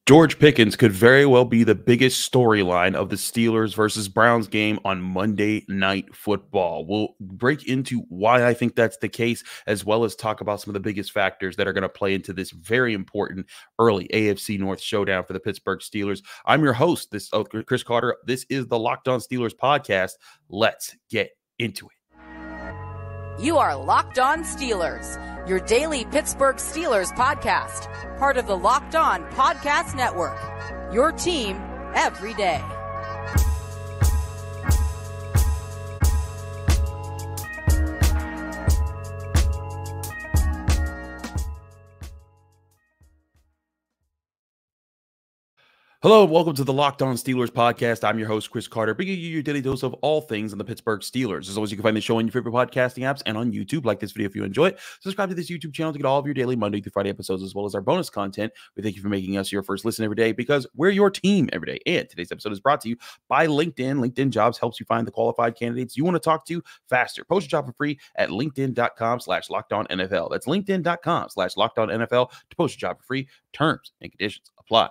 George Pickens could very well be the biggest storyline of the Steelers versus Browns game on Monday Night Football. We'll break into why I think that's the case, as well as talk about some of the biggest factors that are going to play into this very important early AFC North showdown for the Pittsburgh Steelers. I'm your host, Chris Carter. This is the Locked On Steelers podcast. Let's get into it. You are Locked On Steelers, your daily Pittsburgh Steelers podcast, part of the Locked On Podcast Network, your team every day. Hello, and welcome to the Locked On Steelers podcast. I'm your host, Chris Carter, bringing you your daily dose of all things on the Pittsburgh Steelers. As always, you can find the show on your favorite podcasting apps and on YouTube. Like this video if you enjoy it. Subscribe to this YouTube channel to get all of your daily Monday through Friday episodes, as well as our bonus content. We thank you for making us your first listen every day, because we're your team every day. And today's episode is brought to you by LinkedIn. LinkedIn Jobs helps you find the qualified candidates you want to talk to faster. Post your job for free at linkedin.com/LockedOnNFL. That's linkedin.com/LockedOnNFL to post your job for free. Terms and conditions apply.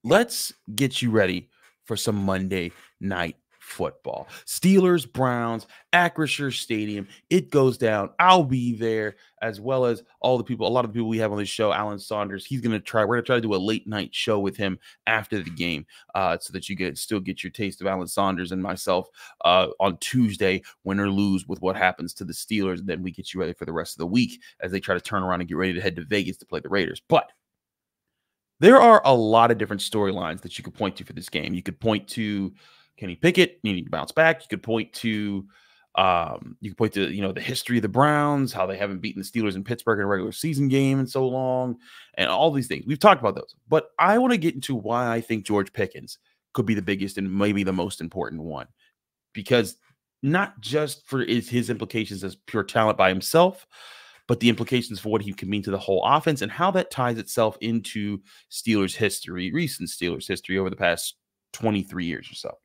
Let's get you ready for some Monday Night Football. Steelers, Browns, Acrisure Stadium. It goes down. I'll be there, as well as a lot of the people we have on this show. Alan Saunders, we're going to try to do a late night show with him after the game, so that you still get your taste of Alan Saunders and myself on Tuesday, win or lose with what happens to the Steelers. And then we get you ready for the rest of the week as they try to turn around and get ready to head to Vegas to play the Raiders. But there are a lot of different storylines that you could point to for this game. You could point to Kenny Pickett needing to bounce back. You could point to the history of the Browns, how they haven't beaten the Steelers in Pittsburgh in a regular season game in so long, and all these things. We've talked about those. But I want to get into why I think George Pickens could be the biggest and maybe the most important one. Because not just for his implications as pure talent by himself, but the implications for what he can mean to the whole offense and how that ties itself into recent Steelers history over the past 23 years or so.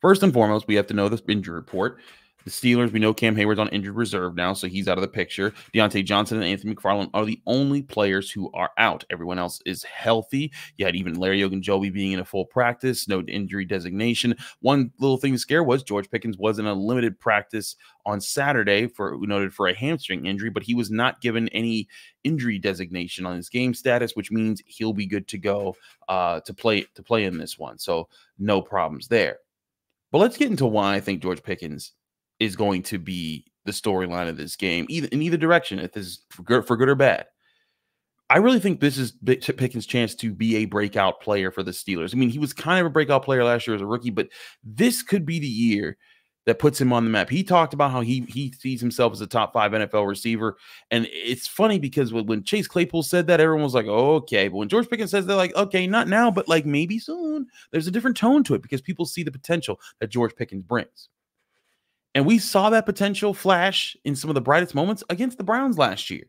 First and foremost, we have to know the injury report. The Steelers, we know Cam Heyward's on injured reserve now, so he's out of the picture. Diontae Johnson and Anthony McFarland are the only players who are out. Everyone else is healthy. You had even Larry Ogunjobi being in a full practice, no injury designation. One little thing to scare was George Pickens was in a limited practice on Saturday noted for a hamstring injury, but he was not given any injury designation on his game status, which means he'll be good to go to play in this one. So no problems there. But let's get into why I think George Pickens is going to be the storyline of this game, in either direction, if this is for good or bad. I really think this is Pickens' chance to be a breakout player for the Steelers. I mean, he was kind of a breakout player last year as a rookie, but this could be the year that puts him on the map. He talked about how he sees himself as a top 5 NFL receiver. And it's funny because when Chase Claypool said that, everyone was like, oh, okay. But when George Pickens says that, like, okay, not now, but like maybe soon, there's a different tone to it because people see the potential that George Pickens brings. And we saw that potential flash in some of the brightest moments against the Browns last year.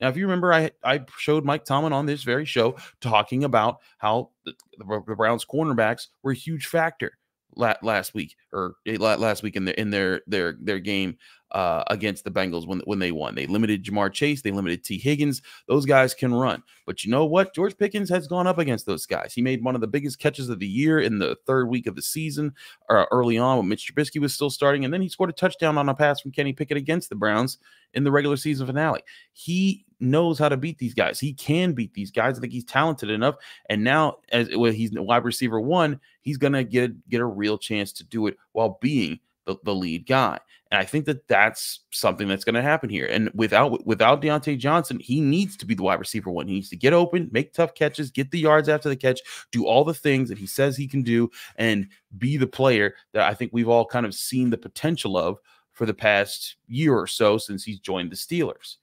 Now, if you remember, I showed Mike Tomlin on this very show talking about how the Browns cornerbacks were a huge factor last week in their game against the Bengals when they won. They limited Jamar Chase. They limited T. Higgins. Those guys can run. But you know what? George Pickens has gone up against those guys. He made one of the biggest catches of the year in the third week of the season, early on when Mitch Trubisky was still starting. And then he scored a touchdown on a pass from Kenny Pickett against the Browns in the regular season finale. He knows how to beat these guys. He can beat these guys. I think he's talented enough. And now, he's wide receiver 1, he's going to get a real chance to do it while being the lead guy. And I think that's something that's going to happen here. And without Diontae Johnson, he needs to be the wide receiver 1. He needs to get open, make tough catches, get the yards after the catch, do all the things that he says he can do, and be the player that I think we've all kind of seen the potential of for the past year or so since he's joined the Steelers.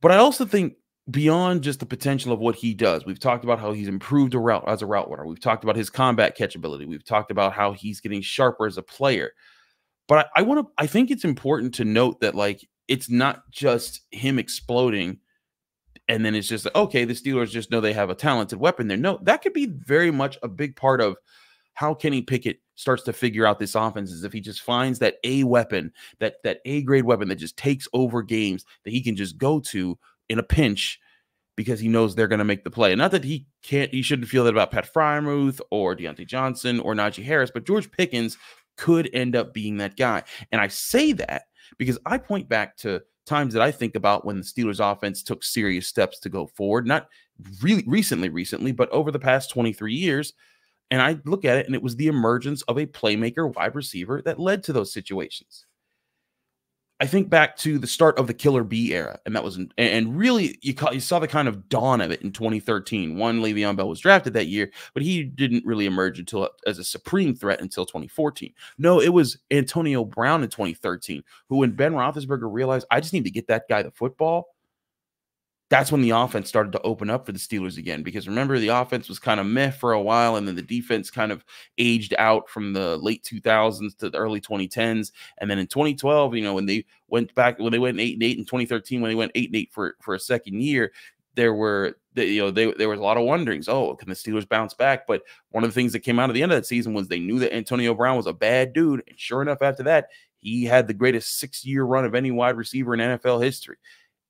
But I also think beyond just the potential of what he does, we've talked about how he's improved as a route runner. We've talked about his combat catchability. We've talked about how he's getting sharper as a player. But I think it's important to note that, like, it's not just him exploding and then it's just, okay, the Steelers just know they have a talented weapon there. No, that could be very much a big part of how Kenny Pickett starts to figure out this offense, is if he just finds that A weapon, that A grade weapon that just takes over games that he can just go to in a pinch because he knows they're going to make the play. And not that he shouldn't feel that about Pat Freiermuth or Diontae Johnson or Najee Harris, but George Pickens could end up being that guy. And I say that because I point back to times that I think about when the Steelers offense took serious steps to go forward, not really recently, but over the past 23 years. And I look at it, and it was the emergence of a playmaker wide receiver that led to those situations. I think back to the start of the Killer B era, and that was, and really you saw the kind of dawn of it in 2013. Le'Veon Bell was drafted that year, but he didn't really emerge until as a supreme threat until 2014. No, it was Antonio Brown in 2013, who, when Ben Roethlisberger realized, I just need to get that guy the football, that's when the offense started to open up for the Steelers again. Because remember, the offense was kind of meh for a while, and then the defense kind of aged out from the late 2000s to the early 2010s. And then in 2012, when they went 8-8 in 2013, when they went 8-8 for a second year, there was a lot of wonderings. Oh, can the Steelers bounce back? But one of the things that came out of the end of that season was they knew that Antonio Brown was a bad dude. And sure enough, after that, he had the greatest 6-year run of any wide receiver in NFL history.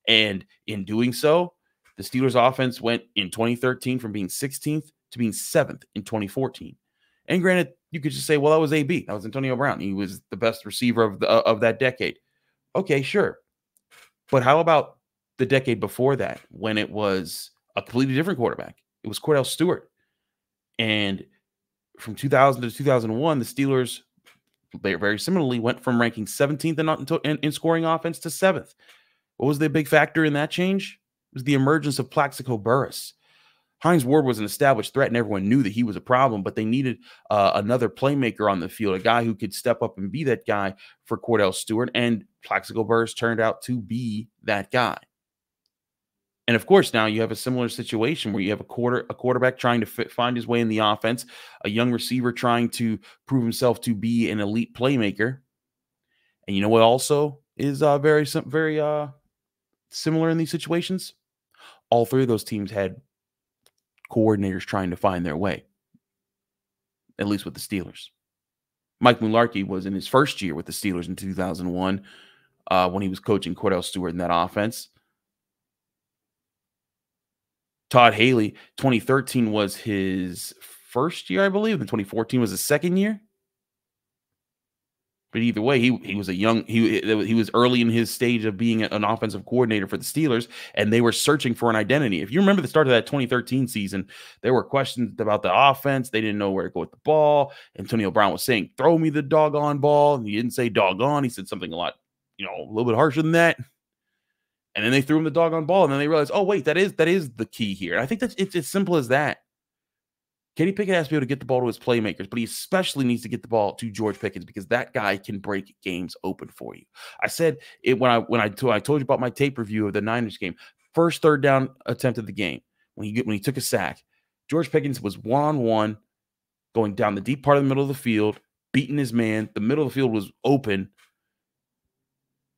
And in doing so, the Steelers offense went in 2013 from being 16th to being 7th in 2014. And granted, you could just say, well, that was AB. That was Antonio Brown. He was the best receiver of that decade. Okay, sure. But how about the decade before that, when it was a completely different quarterback? It was Cordell Stewart. And from 2000 to 2001, the Steelers, they very similarly went from ranking 17th in scoring offense to 7th. What was the big factor in that change? It was the emergence of Plaxico Burress. Hines Ward was an established threat, and everyone knew that he was a problem, but they needed another playmaker on the field, a guy who could step up and be that guy for Cordell Stewart, and Plaxico Burress turned out to be that guy. And, of course, now you have a similar situation where you have a quarterback trying to find his way in the offense, a young receiver trying to prove himself to be an elite playmaker. And you know what also is very similar in these situations? All three of those teams had coordinators trying to find their way, at least with the Steelers. Mike Mularkey was in his first year with the Steelers in 2001 when he was coaching Cordell Stewart in that offense. Todd Haley, 2013 was his first year, I believe, and 2014 was his second year. But either way, he was he was early in his stage of being an offensive coordinator for the Steelers, and they were searching for an identity. If you remember the start of that 2013 season, there were questions about the offense. They didn't know where to go with the ball. Antonio Brown was saying, "Throw me the doggone ball," and he didn't say "doggone." He said something a little bit harsher than that. And then they threw him the doggone ball, and then they realized, oh wait, that is the key here. And I think it's as simple as that. Kenny Pickett has to be able to get the ball to his playmakers, but he especially needs to get the ball to George Pickens because that guy can break games open for you. I said it when I told you about my tape review of the Niners game. First third down attempt of the game when he took a sack, George Pickens was one-on-one going down the deep part of the middle of the field, beating his man. The middle of the field was open.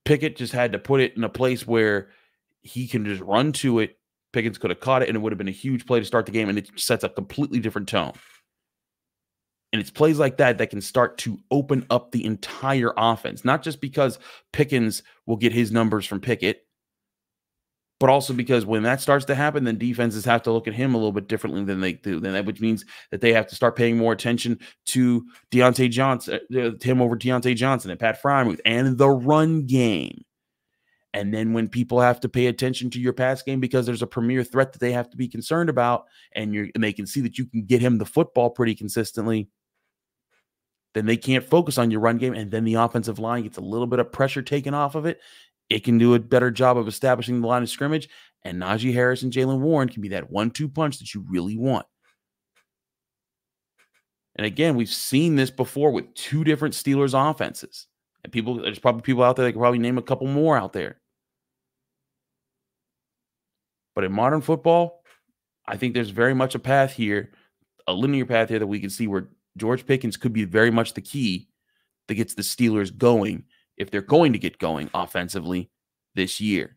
Pickett just had to put it in a place where he can just run to it. Pickens could have caught it, and it would have been a huge play to start the game, and it sets a completely different tone. And it's plays like that that can start to open up the entire offense, not just because Pickens will get his numbers from Pickett, but also because when that starts to happen, then defenses have to look at him a little bit differently than they do. Which means that they have to start paying more attention to Diontae Johnson, him over Diontae Johnson and Pat Freiermuth, and the run game. And then when people have to pay attention to your pass game because there's a premier threat that they have to be concerned about, and they can see that you can get him the football pretty consistently, then they can't focus on your run game, and then the offensive line gets a little bit of pressure taken off of it. It can do a better job of establishing the line of scrimmage, and Najee Harris and Jaylen Warren can be that 1-2 punch that you really want. And again, we've seen this before with two different Steelers offenses. And there's probably people out there that can probably name a couple more out there. But in modern football, I think there's very much a path here, a linear path here that we can see where George Pickens could be very much the key that gets the Steelers going if they're going to get going offensively this year.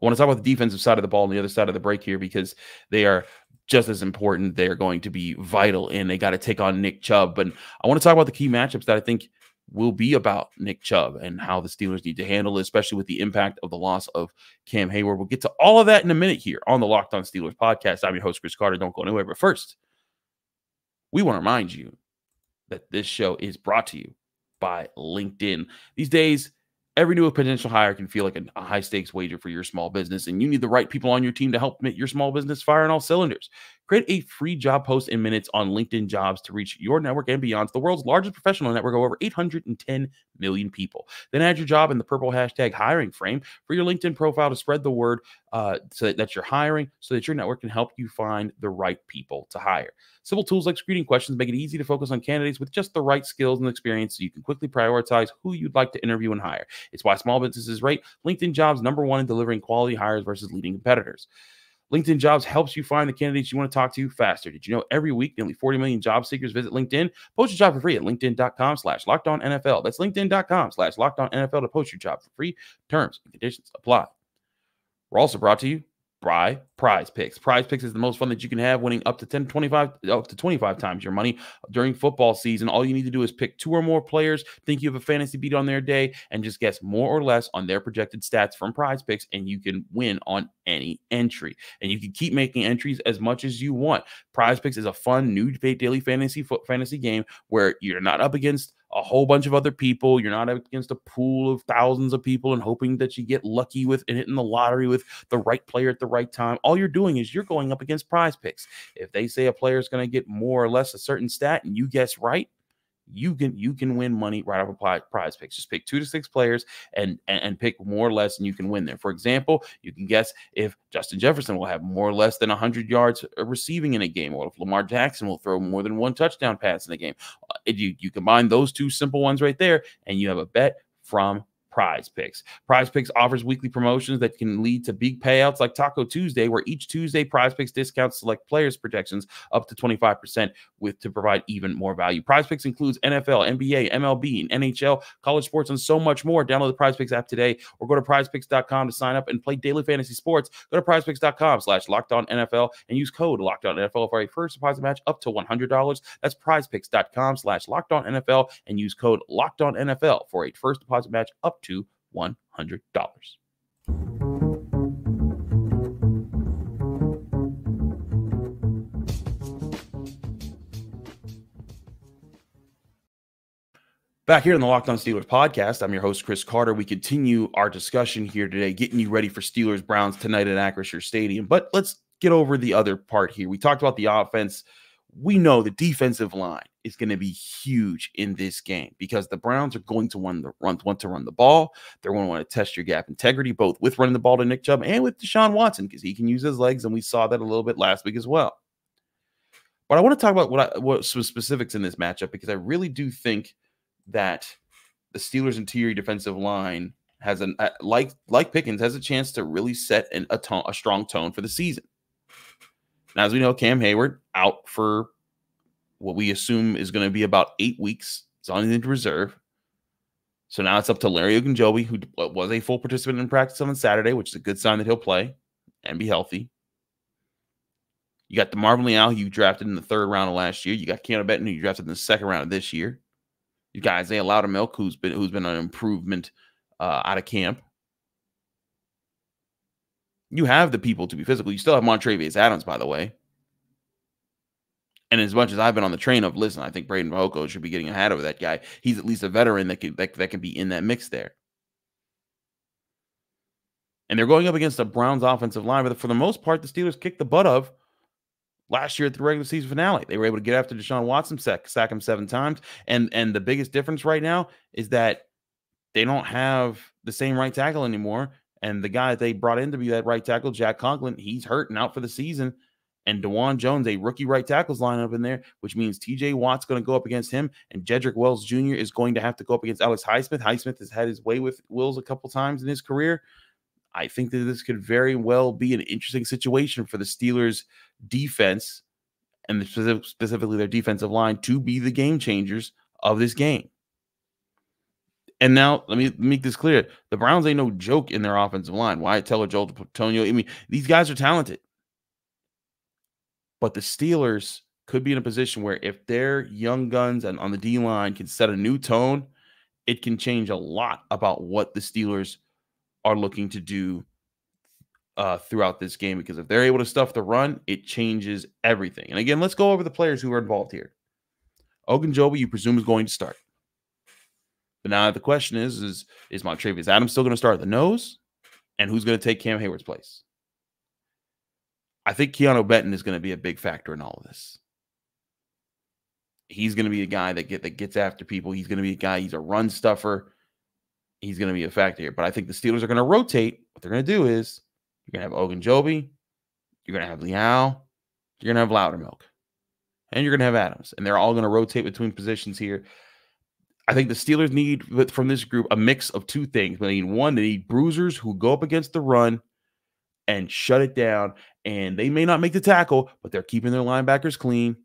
I want to talk about the defensive side of the ball on the other side of the break here because they are just as important. They are going to be vital, and they got to take on Nick Chubb. But I want to talk about the key matchups that I think will be about Nick Chubb and how the Steelers need to handle it, especially with the impact of the loss of Cam Heyward. We'll get to all of that in a minute here on the Locked On Steelers podcast. I'm your host, Chris Carter. Don't go anywhere. But first, we want to remind you that this show is brought to you by LinkedIn. These days, every new potential hire can feel like a high-stakes wager for your small business, and you need the right people on your team to help make your small business fire on all cylinders. Create a free job post in minutes on LinkedIn Jobs to reach your network and beyond. It's the world's largest professional network of over 810 million people. Then add your job in the purple hashtag hiring frame for your LinkedIn profile to spread the word so that you're hiring, so that your network can help you find the right people to hire. Simple tools like screening questions make it easy to focus on candidates with just the right skills and experience so you can quickly prioritize who you'd like to interview and hire. It's why small businesses rate LinkedIn Jobs #1 in delivering quality hires versus leading competitors. LinkedIn Jobs helps you find the candidates you want to talk to faster. Did you know every week nearly 40 million job seekers visit LinkedIn? Post your job for free at linkedin.com/LockedOnNFL. That's linkedin.com/LockedOnNFL to post your job for free. Terms and conditions apply. We're also brought to you by Prize Picks. Prize Picks is the most fun that you can have, winning up to 25 times your money during football season. All you need to do is pick 2 or more players, think you have a fantasy beat on their day, and just guess more or less on their projected stats from Prize Picks, and you can win on any entry. And you can keep making entries as much as you want. Prize Picks is a fun new daily fantasy game where you're not up against a whole bunch of other people. You're not up against a pool of thousands of people and hoping that you get lucky with and hitting the lottery with the right player at the right time. All you're doing is you're going up against Prize Picks. If they say a player is going to get more or less a certain stat and you guess right, you can win money right off of Prize Picks. Just pick 2 to 6 players and pick more or less, and you can win there. For example, you can guess if Justin Jefferson will have more or less than 100 yards receiving in a game, or if Lamar Jackson will throw more than 1 touchdown pass in a game. You combine those 2 simple ones right there, and you have a bet from Prize Picks. Prize Picks offers weekly promotions that can lead to big payouts like Taco Tuesday, where each Tuesday Prize Picks discounts select players' projections up to 25% to provide even more value. Prize Picks includes NFL, NBA, MLB, and NHL, college sports, and so much more. Download the Prize Picks app today or go to prizepicks.com to sign up and play daily fantasy sports. Go to prizepicks.com/LockedOnNFL and use code LockedOnNFL for a first deposit match up to $100. That's prizepicks.com/LockedOnNFL and use code LockedOnNFL for a first deposit match up to $100. Back here in the Locked On Steelers podcast, I'm your host, Chris Carter. We continue our discussion here today, getting you ready for Steelers-Browns tonight at Acrisure Stadium. But let's get over the other part here. We talked about the offense. We know the defensive line is going to be huge in this game because the Browns are going to want to run the ball. They're going to want to test your gap integrity, both with running the ball to Nick Chubb and with Deshaun Watson, because he can use his legs, and we saw that a little bit last week as well. But I want to talk about what some specifics in this matchup, because I really do think that the Steelers' interior defensive line has like Pickens, has a chance to really set a strong tone for the season. Now, as we know, Cam Heyward out for what we assume is going to be about 8 weeks. It's on injured reserve. So now it's up to Larry Ogunjobi, who was a full participant in practice on Saturday, which is a good sign that he'll play and be healthy. You got DeMarvin Leal, who you drafted in the 3rd round of last year. You got Keeanu Benton, who you drafted in the 2nd round of this year. You got Isaiah Loudermilk, who's been an improvement out of camp. You have the people to be physical. You still have Montrevious Adams, by the way. And as much as I've been on the train of, listen, I think Braden Vahoko should be getting a hat over that guy. He's at least a veteran that can be in that mix there. And they're going up against a Browns offensive line, but for the most part, the Steelers kicked the butt of last year at the regular season finale. They were able to get after Deshaun Watson, sack him 7 times. And the biggest difference right now is that they don't have the same right tackle anymore. And the guy that they brought in to be that right tackle, Jack Conklin, he's hurt and out for the season. And DeJuan Jones, a rookie right tackles lineup in there, which means TJ Watt's going to go up against him, and Jedrick Wells Jr. is going to have to go up against Alex Highsmith. Highsmith has had his way with Wills a couple times in his career. I think that this could very well be an interesting situation for the Steelers' defense, and specifically their defensive line, to be the game changers of this game. And now, let me make this clear. The Browns ain't no joke in their offensive line. Wyatt Teller, Joel Tonio. I mean, these guys are talented. But the Steelers could be in a position where if their young guns and on the D-line can set a new tone it can change a lot about what the Steelers are looking to do throughout this game, because if they're able to stuff the run, it changes everything. And again, let's go over the players who are involved here. Ogunjobi, you presume, is going to start. But now the question is Montravius Adams still going to start at the nose? And who's going to take Cam Heyward's place? I think Keeanu Benton is going to be a big factor in all of this. He's going to be a guy that gets after people. He's going to be a guy, he's a run stuffer. He's going to be a factor here. But I think the Steelers are going to rotate. What they're going to do is you're going to have Ogunjobi, you're going to have Leal, you're going to have Loudermilk, and you're going to have Adams. And they're all going to rotate between positions here. I think the Steelers need, from this group, a mix of two things. They need one, they need bruisers who go up against the run and shut it down. And they may not make the tackle, but they're keeping their linebackers clean.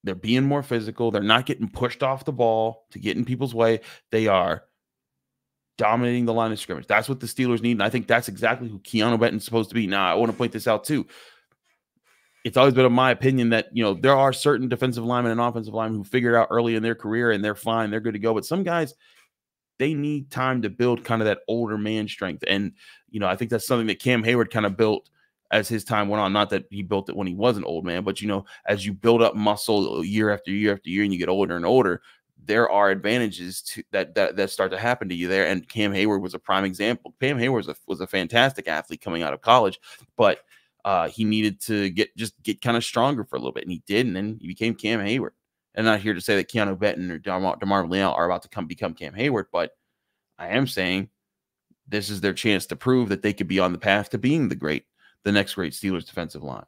They're being more physical. They're not getting pushed off the ball to get in people's way. They are dominating the line of scrimmage. That's what the Steelers need. And I think that's exactly who Keeanu Benton's supposed to be. Now, I want to point this out too. It's always been my opinion that, there are certain defensive linemen and offensive linemen who figure it out early in their career and they're fine. They're good to go. But some guys, they need time to build kind of that older man strength. And, I think that's something that Cam Heyward kind of built as his time went on. Not that he built it when he was an old man, but, as you build up muscle year after year after year and you get older and older, there are advantages to that start to happen to you there. And Cam Heyward was a prime example. Cam Heyward was a fantastic athlete coming out of college, but he needed to get kind of stronger for a little bit, and he did, and then he became Cam Heyward. And I'm not here to say that Keanu Benton or DeMarvin Leal are about to become Cam Heyward, but I am saying this is their chance to prove that they could be on the path to being the next great Steelers defensive line.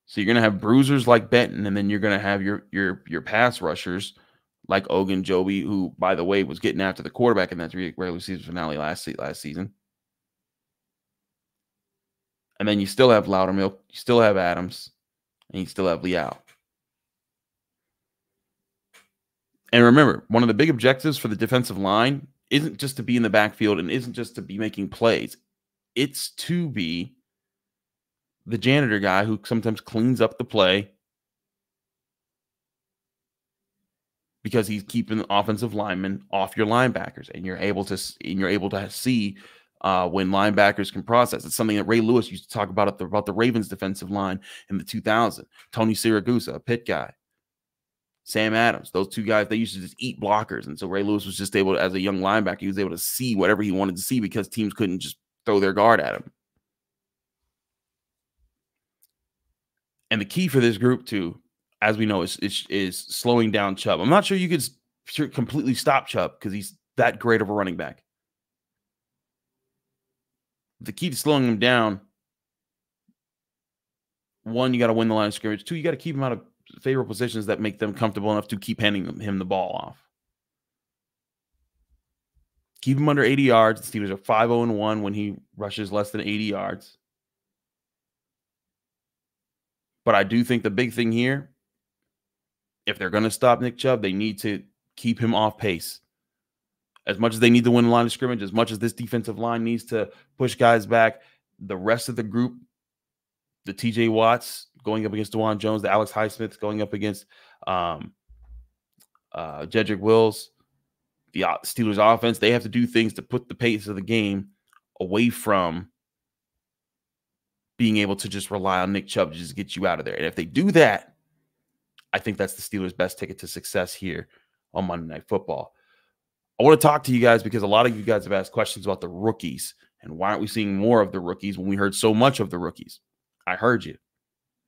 So you're going to have bruisers like Benton, and then you're going to have your pass rushers like Ogunjobi, who, by the way, was getting after the quarterback in that regular season finale last season. And then you still have Loudermilk, you still have Adams, and you still have Leal. And remember, one of the big objectives for the defensive line isn't just to be in the backfield and isn't just to be making plays. It's to be the janitor guy who sometimes cleans up the play because he's keeping the offensive linemen off your linebackers, and you're able to see when linebackers can process. It's something that Ray Lewis used to talk about the Ravens defensive line in the 2000s. Tony Siragusa, a Pitt guy. Sam Adams, those two guys, they used to just eat blockers. And so Ray Lewis was just able to, as a young linebacker, he was able to see whatever he wanted to see because teams couldn't just throw their guard at him. And the key for this group, too, as we know, is slowing down Chubb. I'm not sure you could completely stop Chubb because he's that great of a running back. The key to slowing him down, one, you got to win the line of scrimmage. Two, you got to keep him out of favorable positions that make them comfortable enough to keep handing him the ball off. Keep him under 80 yards. The Steelers are 5-0-1 when he rushes less than 80 yards. But I do think the big thing here, if they're going to stop Nick Chubb, they need to keep him off pace. As much as they need to win the line of scrimmage, as much as this defensive line needs to push guys back, the rest of the group, the TJ Watts going up against DeJuan Jones, the Alex Highsmiths going up against Jedrick Wills, the Steelers offense, they have to do things to put the pace of the game away from being able to just rely on Nick Chubb to just get you out of there. And if they do that, I think that's the Steelers' best ticket to success here on Monday Night Football. I want to talk to you guys because a lot of you guys have asked questions about the rookies and why aren't we seeing more of the rookies when we heard so much of the rookies. I heard you.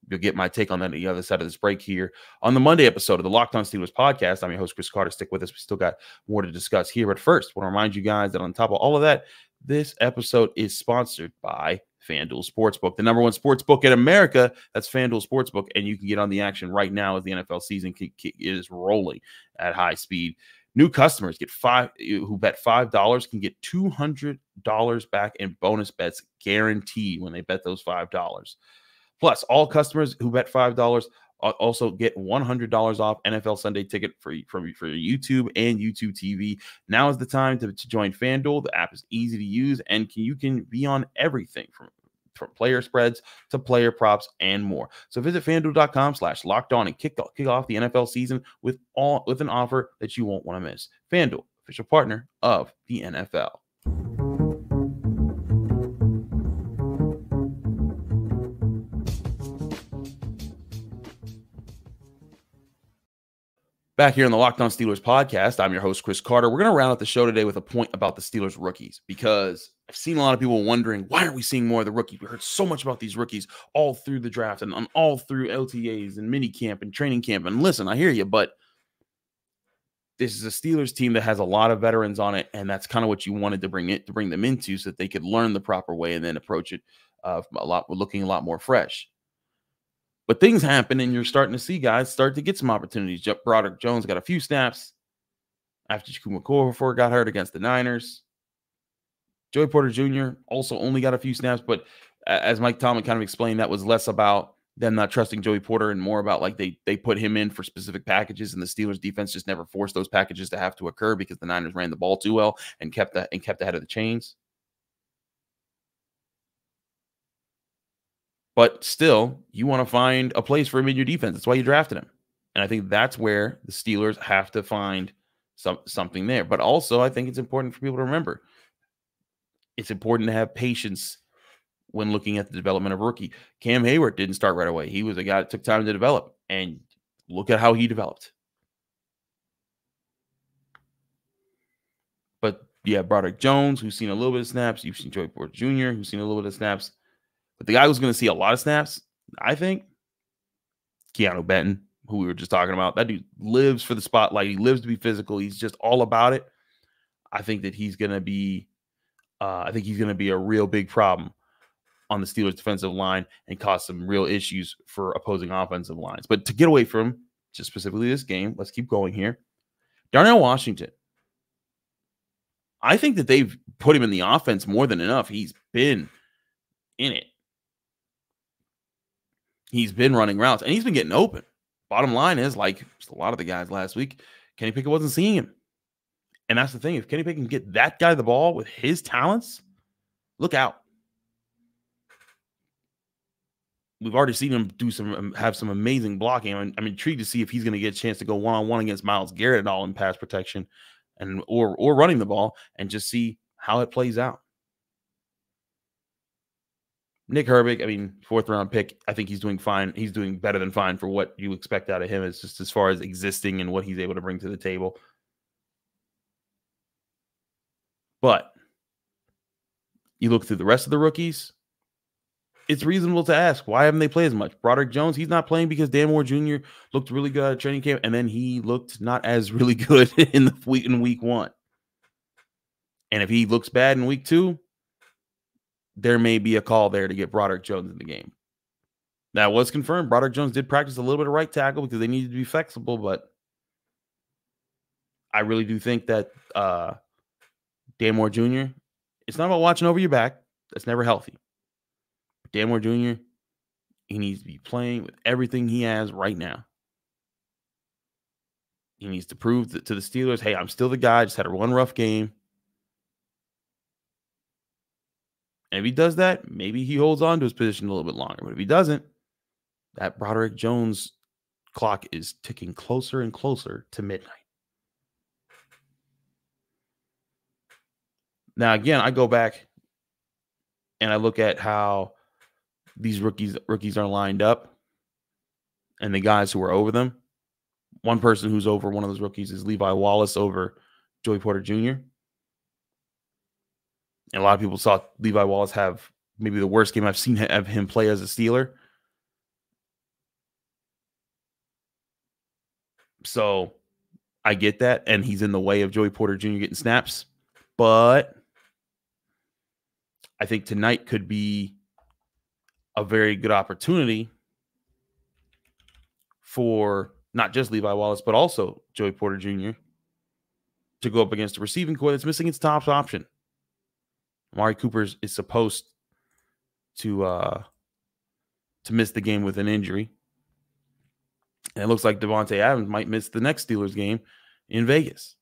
You'll get my take on that at the other side of this break here on the Monday episode of the Locked On Steelers podcast. I'm your host, Chris Carter. Stick with us. We still got more to discuss here. But first, I want to remind you guys that on top of all of that, this episode is sponsored by FanDuel Sportsbook, the #1 sportsbook in America. That's FanDuel Sportsbook, and you can get on the action right now as the NFL season is rolling at high speed. New customers who bet $5 can get $200 back in bonus bets guaranteed when they bet those $5. Plus, all customers who bet $5 also get $100 off NFL Sunday Ticket for YouTube and YouTube TV. Now is the time to join FanDuel. The app is easy to use, and you can be on everything from from player spreads to player props and more. So visit FanDuel.com/lockedon and kick off the NFL season with an offer that you won't want to miss. FanDuel, official partner of the NFL. Back here on the Locked On Steelers podcast, I'm your host, Chris Carter. We're going to round out the show today with a point about the Steelers rookies, because I've seen a lot of people wondering, why aren't we seeing more of the rookies? We heard so much about these rookies all through the draft and all through LTAs and mini camp and training camp. And listen, I hear you, but this is a Steelers team that has a lot of veterans on it, and that's kind of what you wanted to bring them into, so that they could learn the proper way and then approach it looking a lot more fresh. But things happen, and you're starting to see guys start to get some opportunities. Broderick Jones got a few snaps after Chukwuma Okorafor got hurt against the Niners. Joey Porter Jr. also only got a few snaps, but as Mike Tomlin kind of explained, that was less about them not trusting Joey Porter and more about like they put him in for specific packages, and the Steelers defense just never forced those packages to have to occur because the Niners ran the ball too well and kept ahead of the chains. But still, you want to find a place for him in your defense. That's why you drafted him. And I think that's where the Steelers have to find something there. But also, I think it's important for people to remember, it's important to have patience when looking at the development of a rookie. Cam Heyward didn't start right away. He was a guy that took time to develop. And look at how he developed. But yeah, Broderick Jones, who's seen a little bit of snaps. You've seen Joey Porter Jr., who's seen a little bit of snaps. But the guy who's going to see a lot of snaps, I think, Keeanu Benton, who we were just talking about. That dude lives for the spotlight. He lives to be physical. He's just all about it. I think that he's going to be a real big problem on the Steelers defensive line and cause some real issues for opposing offensive lines. But to get away from just specifically this game, let's keep going here. Darnell Washington. I think that they've put him in the offense more than enough. He's been in it. He's been running routes, and he's been getting open. Bottom line is, like a lot of the guys last week, Kenny Pickett wasn't seeing him. And that's the thing. If Kenny Pickett can get that guy the ball with his talents, look out. We've already seen him have some amazing blocking. I'm intrigued to see if he's going to get a chance to go one-on-one against Myles Garrett at all in pass protection or running the ball, and just see how it plays out. Nick Herbig, fourth round pick. I think he's doing fine. He's doing better than fine for what you expect out of him. It's just as far as existing and what he's able to bring to the table. But you look through the rest of the rookies, it's reasonable to ask, why haven't they played as much? Broderick Jones, he's not playing because Dan Moore Jr. looked really good at training camp, and then he looked not as really good in week one. And if he looks bad in week two, there may be a call there to get Broderick Jones in the game. That was confirmed. Broderick Jones did practice a little bit of right tackle because they needed to be flexible, but I really do think that Dan Moore Jr., it's not about watching over your back. That's never healthy. But Dan Moore Jr., he needs to be playing with everything he has right now. He needs to prove to the Steelers, hey, I'm still the guy. I just had one rough game. And if he does that, maybe he holds on to his position a little bit longer. But if he doesn't, that Broderick Jones clock is ticking closer and closer to midnight. Now, again, I go back and I look at how these rookies are lined up and the guys who are over them. One person who's over one of those rookies is Levi Wallace over Joey Porter Jr. And a lot of people saw Levi Wallace have maybe the worst game I've seen of him play as a Steeler. So I get that. And he's in the way of Joey Porter Jr. getting snaps. But I think tonight could be a very good opportunity for not just Levi Wallace, but also Joey Porter Jr. to go up against a receiving core that's missing its top option. Amari Cooper is supposed to miss the game with an injury. And it looks like Devontae Adams might miss the next Steelers game in Vegas.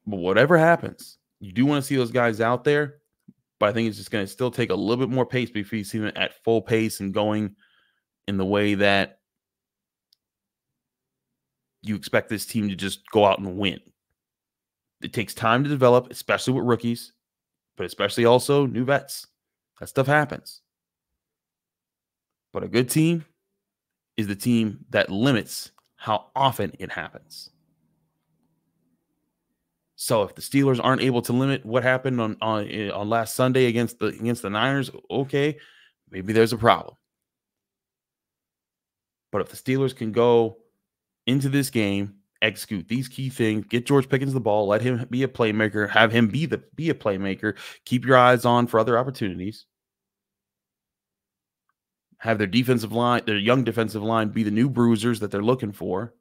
But whatever happens, You do want to see those guys out there, but I think it's just going to still take a little bit more pace before you see them at full pace and going in the way that you expect this team to just go out and win. It takes time to develop, especially with rookies, but especially also new vets. That stuff happens. But a good team is the team that limits how often it happens. So if the Steelers aren't able to limit what happened on last Sunday against the Niners, okay, maybe there's a problem. But if the Steelers can go into this game, execute these key things, get George Pickens the ball, let him be a playmaker, have him be a playmaker, keep your eyes on for other opportunities, have their defensive line, their young defensive line be the new bruisers that they're looking for,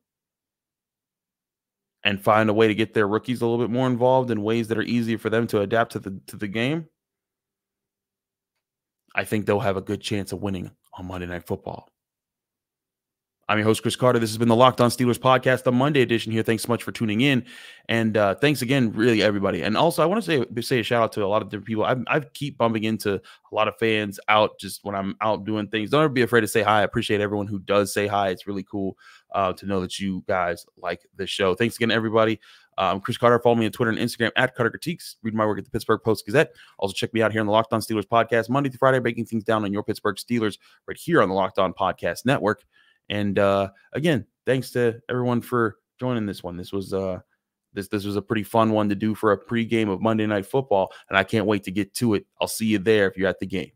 and find a way to get their rookies a little bit more involved in ways that are easier for them to adapt to the game, I think they'll have a good chance of winning on Monday Night Football. I'm your host, Chris Carter. This has been the Locked On Steelers podcast, the Monday edition here. Thanks so much for tuning in. And thanks again, really, everybody. And also, I want to say a shout out to a lot of different people. I keep bumping into a lot of fans out just when I'm out doing things. Don't ever be afraid to say hi. I appreciate everyone who does say hi. It's really cool to know that you guys like the show. Thanks again, everybody. I'm Chris Carter. Follow me on Twitter and Instagram at Carter Critiques. Read my work at the Pittsburgh Post-Gazette. Also, check me out here on the Locked On Steelers podcast, Monday through Friday, breaking things down on your Pittsburgh Steelers right here on the Locked On Podcast Network. And again, thanks to everyone for joining this one. This was this was a pretty fun one to do for a pregame of Monday Night Football, and I can't wait to get to it. I'll see you there if you're at the game.